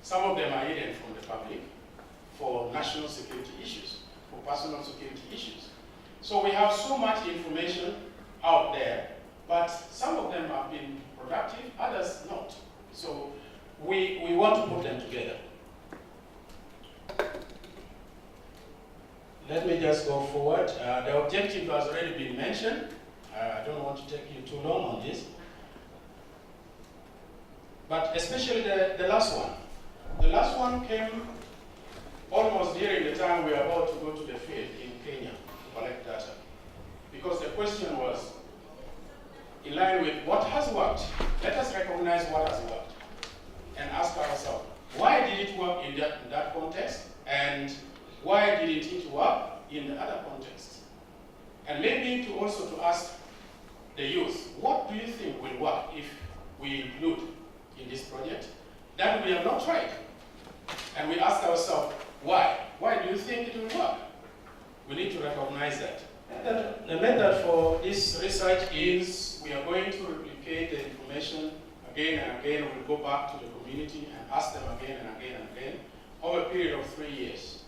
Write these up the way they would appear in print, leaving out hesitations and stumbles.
Some of them are hidden from the public for national security issues, for personal security issues. So we have so much information out there, but some of them have been productive, others not. So we want to put them together. Let me just go forward. The objective has already been mentioned. I don't want to take you too long on this. But especially the last one. The last one came almost during the time we were about to go to the field in Kenya to collect data. Because the question was, in line with what has worked, let us recognize what has worked and ask ourselves, why did it work in that context, and why didn't it work in the other context? And maybe to also to ask the youth, what do you think will work if we include in this project that we have not tried? And we ask ourselves, why? Why do you think it will work? We need to recognize that. And the method for this research is we are going to replicate the information again and again. We'll go back to the community and ask them again and again and again over a period of 3 years.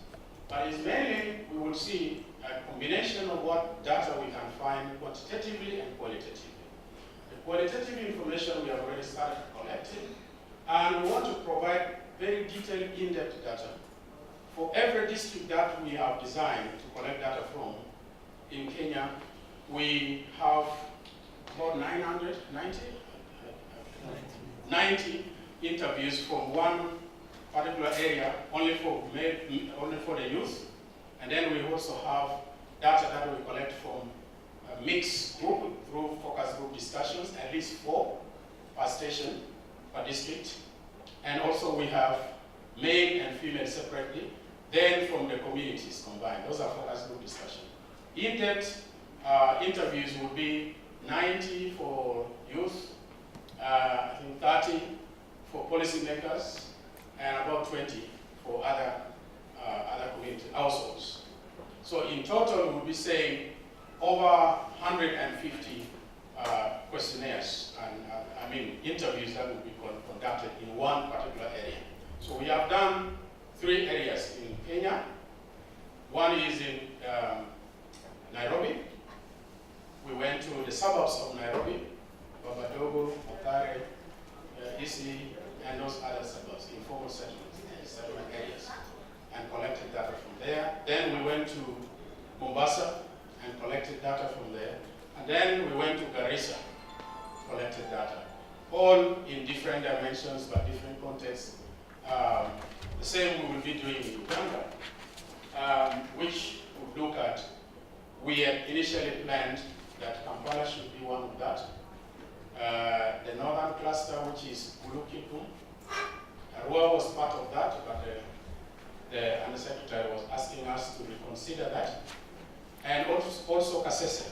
But it's mainly, we will see a combination of what data we can find quantitatively and qualitatively. The qualitative information we have already started collecting, and we want to provide very detailed, in-depth data. For every district that we have designed to collect data from, in Kenya, we have about 90 interviews from one particular area, only for the youth. And then we also have data that we collect from a mixed group through focus group discussions, at least 4 per station, per district. And also we have male and female separately, then from the communities combined. Those are focus group discussions. In-depth interviews will be 90 for youth, I think 30 for policymakers, and about 20 for other community households. So in total, we'll be saying over 150 questionnaires and interviews that will be conducted in one particular area. So we have done 3 areas in Kenya. One is in Nairobi. We went to the suburbs of Nairobi, Babadogo, Mathare, Eastleigh, and those other suburbs, informal settlement areas, and collected data from there. Then we went to Mombasa and collected data from there. And then we went to Garissa, collected data, all in different dimensions but different contexts. The same we will be doing in Uganda, which would look at, we had initially planned that Kampala should be one of that. The northern cluster, which is Bulukikum, Arua was part of that, but the Undersecretary was asking us to reconsider that. And also Kasese.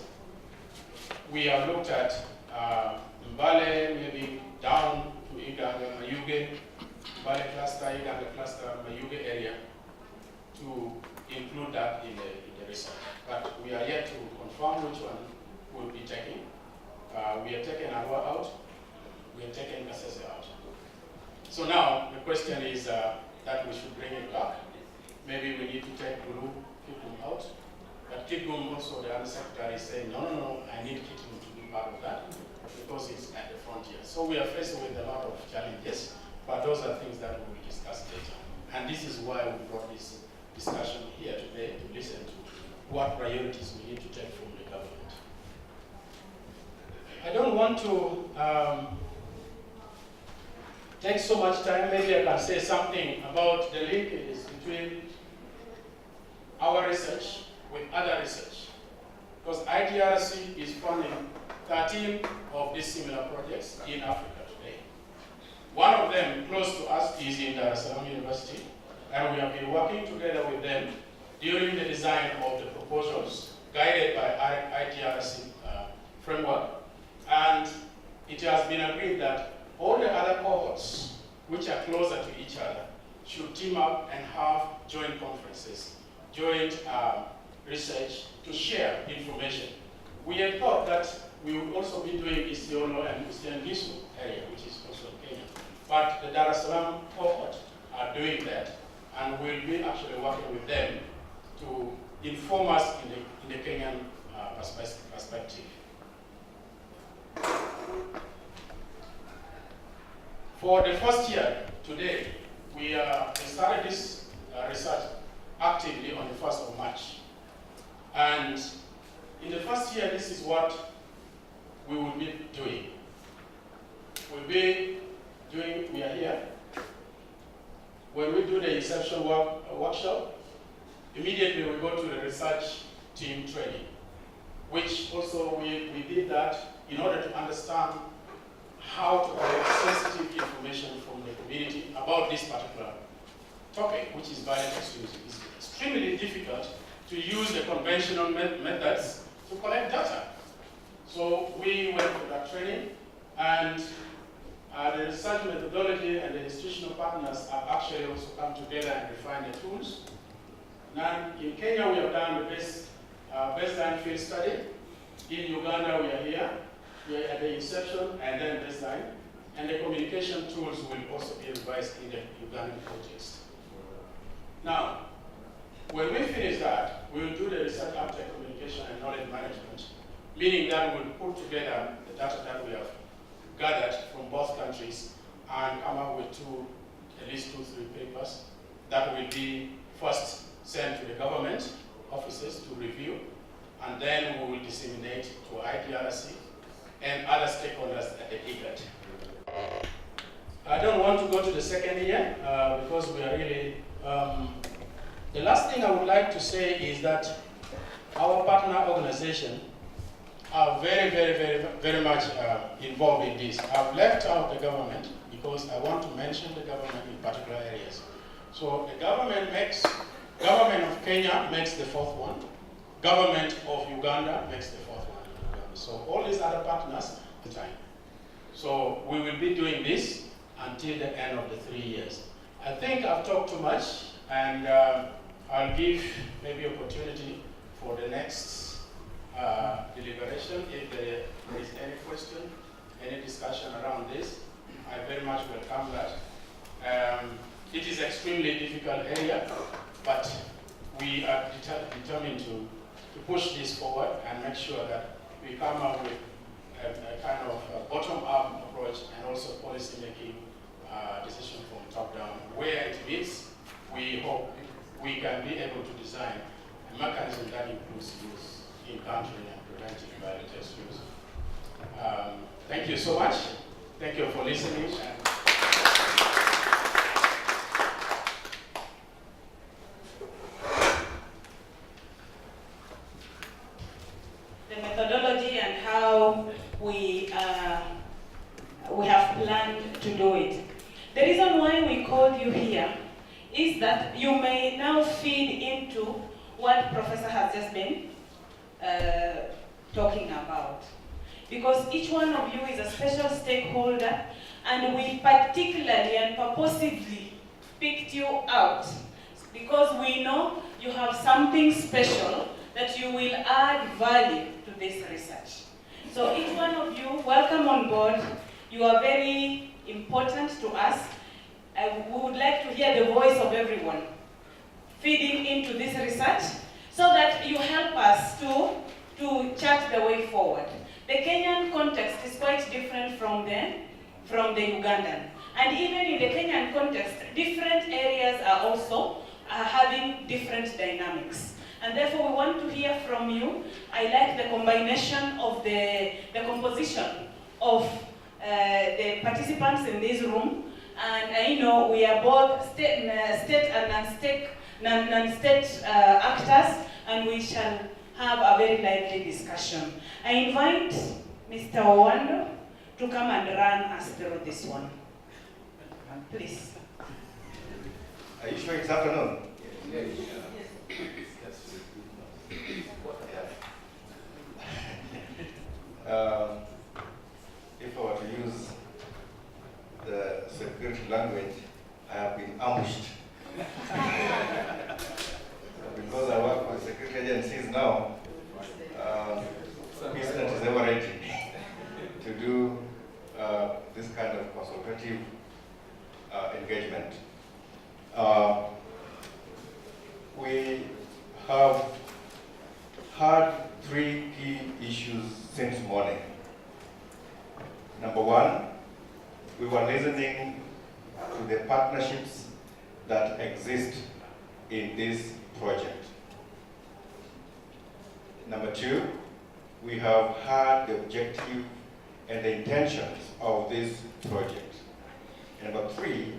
We have looked at Mbale, maybe down to Uganda, Mayuge, Mbale cluster, Uganda cluster, Mayuge area, to include that in the research. But we are yet to confirm which one we'll be taking. We have taken Arua out, we have taken Kasese out. So now the question is that we should bring it back. Maybe we need to take Bulu, Kikum out. But Kikum also, the Undersecretary is saying, no, I need Kikum to be part of that because it's at the frontier. So we are faced with a lot of challenges, but those are things that we will discuss later. And this is why we brought this discussion here today, to listen to what priorities we need to take from the government. I don't want to take so much time. Maybe I can say something about the linkages between our research with other research. Because IDRC is funding 13 of these similar projects in Africa today. One of them, close to us, is in Dar es Salaam University, and we have been working together with them during the design of the proposals guided by IDRC framework. And it has been agreed that all the other cohorts, which are closer to each other, should team up and have joint conferences, joint research to share information. We had thought that we would also be doing Isiolo and Uasin Gishu area, which is also Kenya. But the Dar es Salaam cohort are doing that, and we'll be actually working with them to inform us in the Kenyan perspective. For the first year, today, we started this research actively on the 1st of March. And in the first year, this is what we will be doing. We are here. When we do the Inception workshop, immediately we go to the research team training, which also we did that in order to understand how to collect sensitive information from the community about this particular topic, which is violent extremism. It's extremely difficult to use the conventional methods to collect data. So we went for that training, and the research methodology and the institutional partners have actually also come together and refined the tools. Now, in Kenya, we have done the baseline field study. In Uganda, we are here. We are at the Inception and then baseline. And the communication tools will also be revised in the Ugandan context. Now, when we finish that, we will do the research after communication and knowledge management, meaning that we will put together the data that we have gathered from both countries and come up with at least 2-3 papers that will be first sent to the government offices to review, and then we will disseminate to IDRC and other stakeholders at the IGAD. I don't want to go to the second year because we are really, the last thing I would like to say is that our partner organization are very much involved in this. I've left out the government because I want to mention the government in particular areas. So the government of Kenya makes the fourth one. Government of Uganda makes the fourth one. So all these other partners, the time. So we will be doing this until the end of the 3 years. I think I've talked too much, and I'll give maybe opportunity for the next deliberation. If there is any question, any discussion around this, I very much welcome that. It is extremely difficult area, but we are determined to push this forward and make sure that we come up with a kind of bottom-up approach and also policy-making decision from top-down. Where it meets, we hope we can be able to design a mechanism that improves use in country and preventing violent extremism. Thank you so much. Thank you for listening. The methodology and how we have planned to do it. The reason why we called you here is that you may now feed into what Professor has just been talking about. Because each one of you is a special stakeholder, and we particularly and purposively picked you out because we know you have something special that you will add value to this research. So each one of you, welcome on board. You are very important to us. We would like to hear the voice of everyone feeding into this research so that you help us to chart the way forward. The Kenyan context is quite different from the Ugandan. And even in the Kenyan context, different areas are also having different dynamics. And therefore we want to hear from you. I like the combination of the composition of the participants in this room. And I know we are both state and non-state actors, and we shall have a very lively discussion. I invite Mr. Owando to come and run us through this one. Please. Are you sure it's afternoon? Yes. If I were to use the security language, I have been ambushed. Because I work with security agencies now, business is ever ready to do this kind of consultative engagement. We have had three key issues since morning. Number one, we were listening to the partnerships that exist in this project. Number two, we have heard the objective and the intentions of this project. Number three,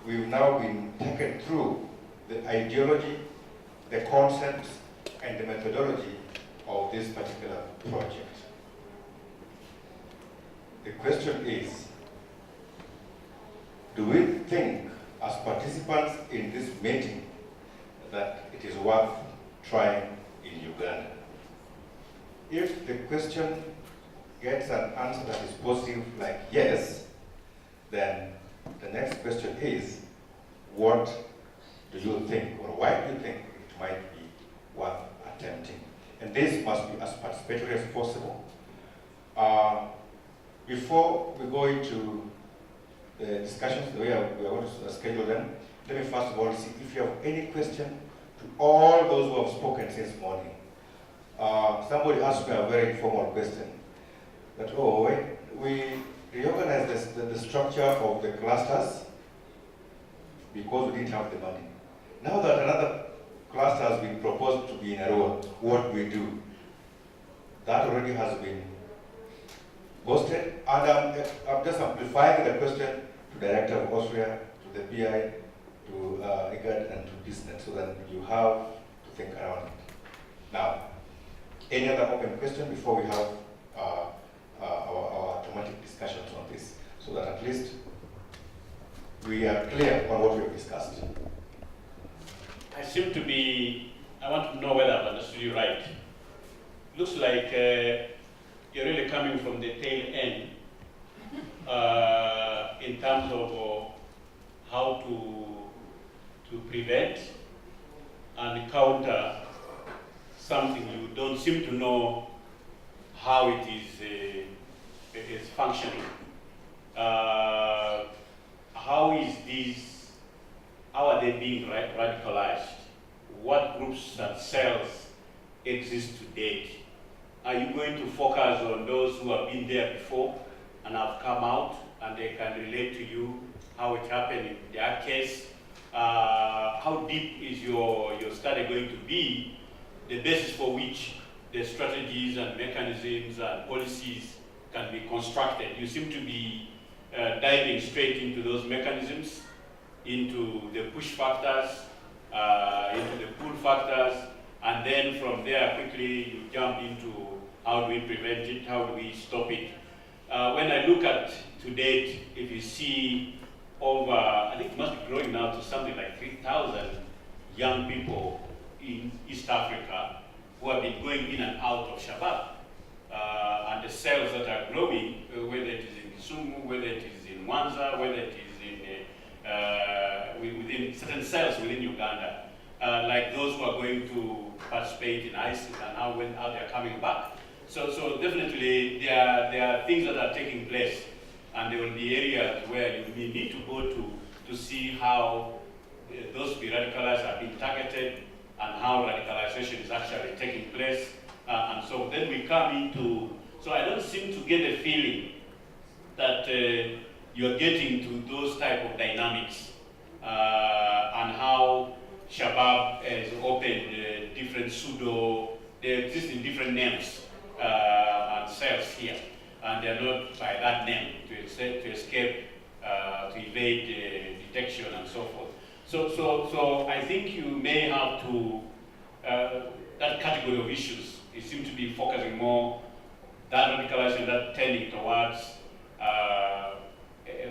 we've now been taken through the ideology, the concepts, and the methodology of this particular project. The question is, do we think as participants in this meeting that it is worth trying in Uganda? If the question gets an answer that is positive, like yes, then the next question is, what do you think, or why do you think it might be worth attempting? And this must be as participatory as possible. Before we go into the discussions, the way we are going to schedule them, let me first of all see if you have any question to all those who have spoken since morning. Somebody asked me a very informal question, that, oh, wait, we reorganized the structure of the clusters because we didn't have the money. Now that another cluster has been proposed to be in Arua, what do we do? That already has been posted, and I'm just amplifying the question to Director of OSSREA, to the PI, to IGAD, and to business, so that you have to think around it. Now, any other open question before we have our automatic discussions on this, so that at least we are clear on what we have discussed? I want to know whether I've understood you right. Looks like you're really coming from the tail end in terms of how to prevent and counter something you don't seem to know how it is functioning. How are they being radicalized? What groups and cells exist to date? Are you going to focus on those who have been there before and have come out and they can relate to you how it happened in their case? How deep is your study going to be, the basis for which the strategies and mechanisms and policies can be constructed? You seem to be diving straight into those mechanisms, into the push factors, into the pull factors, and then from there quickly you jump into how do we prevent it, how do we stop it. When I look at to date, if you see over, I think it must be growing now to something like 3,000 young people in East Africa who have been going in and out of Shabab. And the cells that are growing, whether it is in Kisumu, whether it is in Mwanza, whether it is within certain cells within Uganda, like those who are going to participate in ISIS and how they are coming back. So definitely there are things that are taking place, and there will be areas where you need to go to see how those radicalized are being targeted and how radicalization is actually taking place. And so then we come into, so I don't seem to get a feeling that you're getting to those type of dynamics and how Shabab has opened different they exist in different names and cells here, and they're not by that name to escape, to evade detection and so forth. So I think you may have to, that category of issues, it seems to be focusing more, that radicalization, that tending towards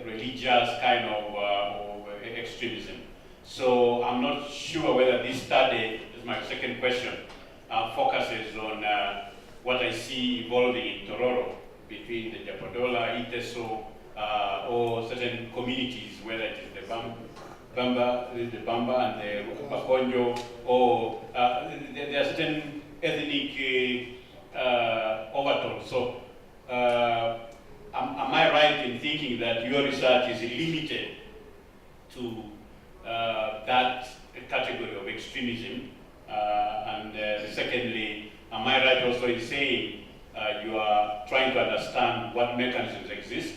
religious kind of extremism. So I'm not sure whether this study, this is my second question, focuses on what I see evolving in Tororo between the Japodola, Iteso, or certain communities, whether it is the Bamba and the Bakonjo, or there are certain ethnic overtones. So am I right in thinking that your research is limited to extremism? Secondly, am I right also in saying you are trying to understand what mechanisms exist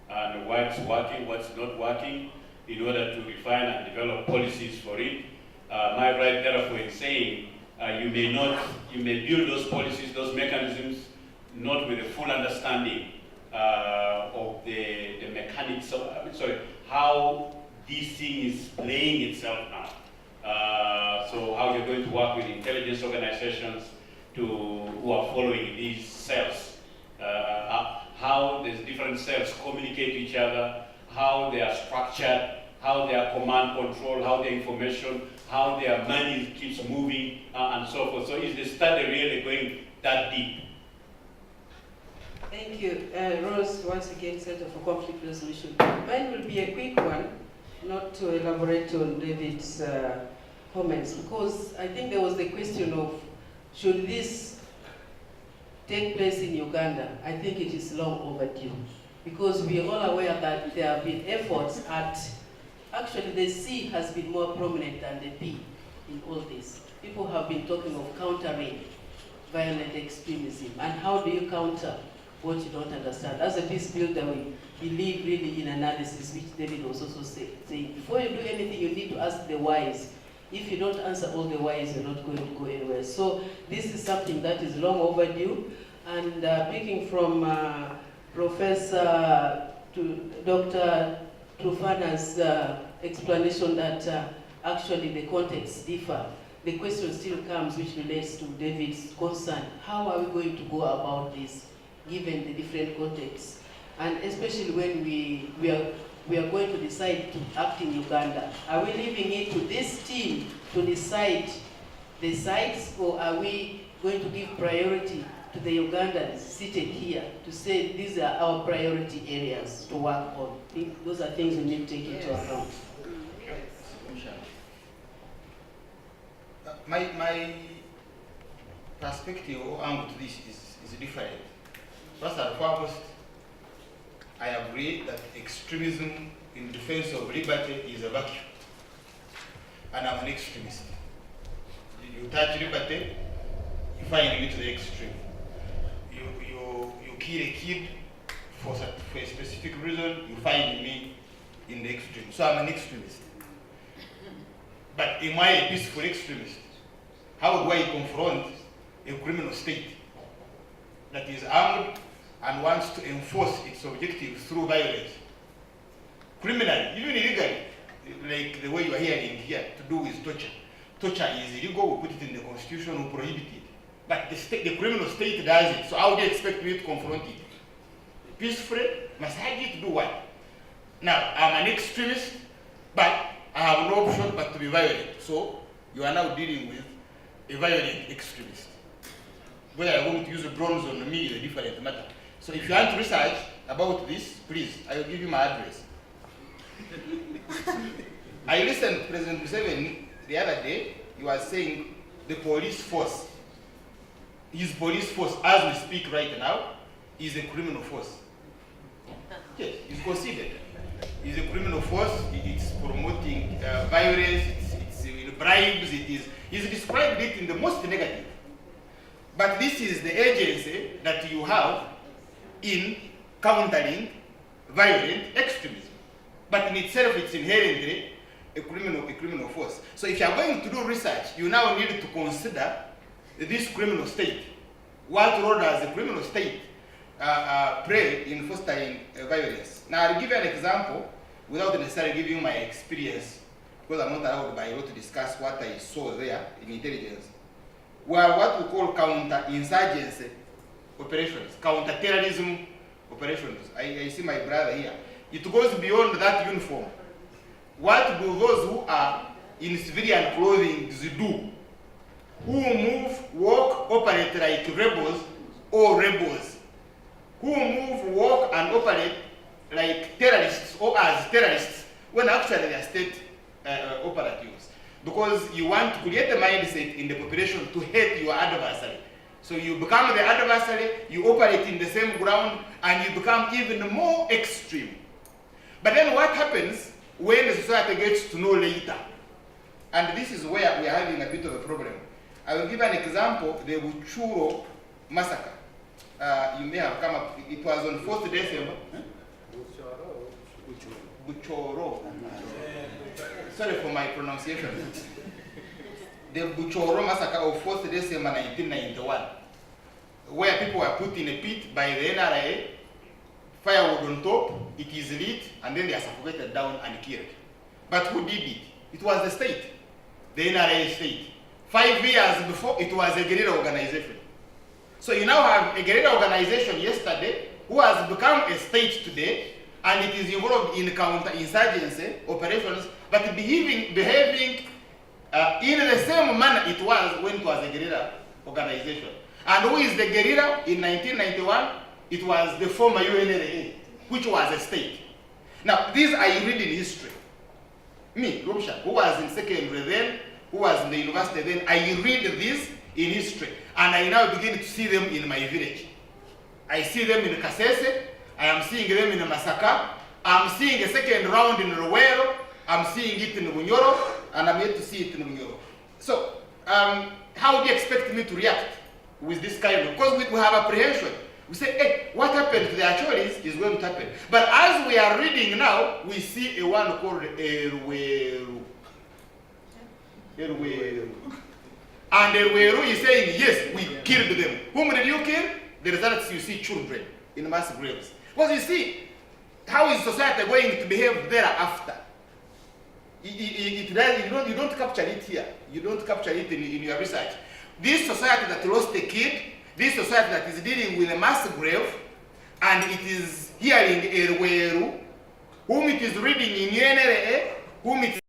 and what's working, what's not working, in order to refine and develop policies for it? Am I right therefore in saying you may build those policies, those mechanisms, not with a full understanding of the mechanics of, how this thing is playing itself now. So how you're going to work with intelligence organizations who are following these cells, how these different cells communicate to each other, how they are structured, how their command control, how their information, how their money keeps moving, and so forth. So is the study really going that deep? Thank you. Rose, once again, Center for Conflict Resolution. Mine will be a quick one, not to elaborate on David's comments, because I think there was the question of, should this take place in Uganda? I think it is long overdue, because we are all aware that there have been efforts at, actually the C has been more prominent than the P in all this. People have been talking of countering violent extremism, and how do you counter what you don't understand? As a peace builder, we believe really in analysis, which David was also saying. Before you do anything, you need to ask the whys. If you don't answer all the whys, you're not going to go anywhere. So this is something that is long overdue. And picking from Professor Dr. Trufana's explanation that actually the contexts differ, the question still comes, which relates to David's concern. How are we going to go about this, given the different contexts? And especially when we are going to decide to act in Uganda. Are we leaving it to this team to decide the sites, or are we going to give priority to the Ugandans seated here to say these are our priority areas to work on? I think those are things we need to take into account. My perspective or angle to this is different. First and foremost, I agree that extremism in defense of liberty is a vacuum. And I'm an extremist. You touch liberty, you find me to the extreme. You kill a kid for a specific reason, you find me in the extreme. So I'm an extremist. But am I a peaceful extremist? How do I confront a criminal state that is armed and wants to enforce its objectives through violence? Criminally, even illegally, like the way you are hearing here, to do with torture. Torture is illegal, we put it in the constitution, we prohibit it. But the criminal state does it, so how do you expect me to confront it? Peacefully, must I get to do what? Now, I'm an extremist, but I have no option but to be violent. So, you are now dealing with a violent extremist. Whether I want to use a drones on me is a different matter. So if you want to research about this, please, I will give you my address. I listened to President Museveni the other day. He was saying the police force, his police force as we speak right now, is a criminal force. Yes, it's considered. It's a criminal force, it's promoting violence, it's bribes, he's described it in the most negative. But this is the agency that you have in countering violent extremism. But in itself, it's inherently a criminal force. So if you are going to do research, you now need to consider this criminal state. What role does the criminal state play in fostering violence? Now, I'll give you an example without necessarily giving you my experience, because I'm not allowed by law to discuss what I saw there in intelligence. Were what we call counter-insurgency operations, counter-terrorism operations. I see my brother here. It goes beyond that uniform. What do those who are in civilian clothing do? Who move, walk, operate like rebels or rebels? Who move, walk, and operate like terrorists or as terrorists when actually they are state operatives? Because you want to create a mindset in the population to hate your adversary. So you become the adversary, you operate in the same ground, and you become even more extreme. But then what happens when the society gets to know later? And this is where we are having a bit of a problem. I will give an example, the Buchuro massacre. You may have come up, it was on 4th December. Buchoro. Sorry for my pronunciation. The Buchoro massacre of 4th December 1991, where people were put in a pit by the NRA, firewood on top, it is lit, and then they are suffocated down and killed. But who did it? It was the state, the NRA state. 5 years before, it was a guerrilla organization. So you now have a guerrilla organization yesterday who has become a state today, and it is involved in counter-insurgency operations, but behaving in the same manner it was when it was a guerrilla organization. And who is the guerrilla? In 1991, it was the former UNRA, which was a state. Now, these are you read in history. Me, Rumsha, who was in secondary then, who was in the university then, I read this in history, and I now begin to see them in my village. I see them in Kasese, I am seeing them in Masaka, I'm seeing a second round in Rowero, I'm seeing it in Bunyoro, and I'm yet to see it in Bunyoro. So, how do you expect me to react with this kind of, because we have apprehension. We say, hey, what happened to the Acholis is going to happen. But as we are reading now, we see a one called Erweru. Erweru. And Erweru is saying, yes, we killed them. Whom did you kill? The results you see children in mass graves. Because you see, how is society going to behave thereafter? You don't capture it here. You don't capture it in your research. This society that lost a kid, this society that is dealing with a mass grave, and it is hearing Erweru, whom it is reading in UNRA, whom it is